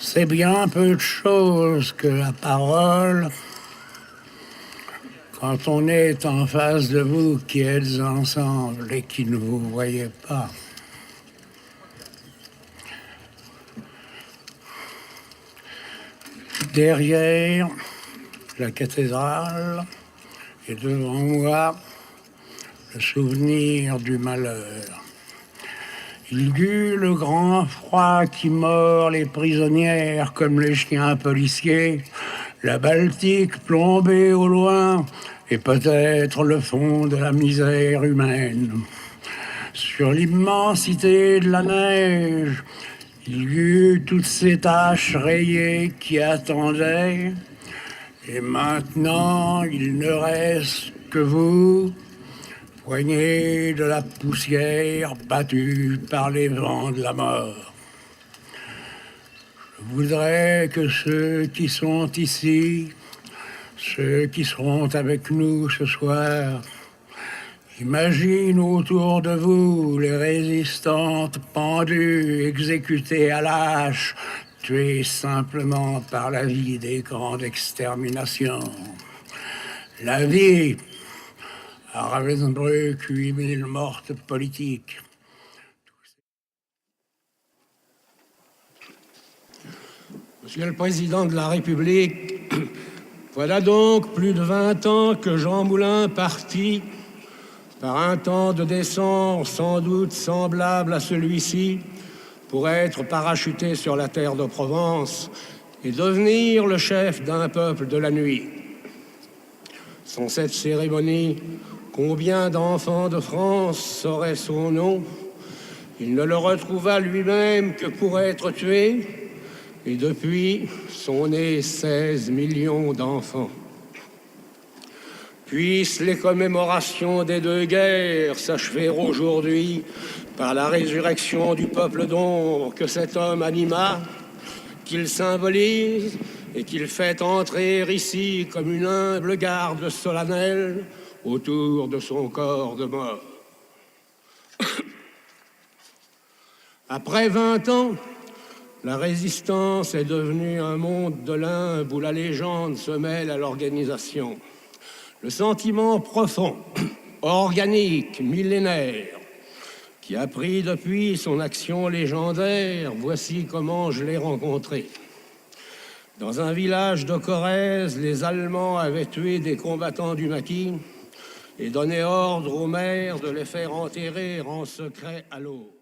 C'est bien peu de choses que la parole quand on est en face de vous qui êtes ensemble et qui ne vous voyez pas. Derrière la cathédrale et devant moi, le souvenir du malheur. Il eut le grand froid qui mord les prisonnières comme les chiens policiers, la Baltique plombée au loin et peut-être le fond de la misère humaine. Sur l'immensité de la neige, il y eut toutes ces taches rayées qui attendaient, et maintenant il ne reste que vous, poignée de la poussière battue par les vents de la mort. Je voudrais que ceux qui sont ici, ceux qui seront avec nous ce soir, imaginent autour de vous les résistantes pendues, exécutées à l'âche, tuées simplement par la vie des camps d'extermination. La vie, à Ravensbrück, 8000 mortes politiques. Monsieur le Président de la République, voilà donc plus de 20 ans que Jean Moulin partit par un temps de descente sans doute semblable à celui-ci pour être parachuté sur la terre de Provence et devenir le chef d'un peuple de la nuit. Sans cette cérémonie, combien d'enfants de France sauraient son nom? Il ne le retrouva lui-même que pour être tué, et depuis sont nés 16 millions d'enfants. Puissent les commémorations des deux guerres s'achever aujourd'hui par la résurrection du peuple d'ombre que cet homme anima, qu'il symbolise et qu'il fait entrer ici comme une humble garde solennelle autour de son corps de mort. Après 20 ans, la résistance est devenue un monde de limbe où la légende se mêle à l'organisation. Le sentiment profond, organique, millénaire, qui a pris depuis son action légendaire, voici comment je l'ai rencontré. Dans un village de Corrèze, les Allemands avaient tué des combattants du maquis et donné ordre aux maires de les faire enterrer en secret à l'eau.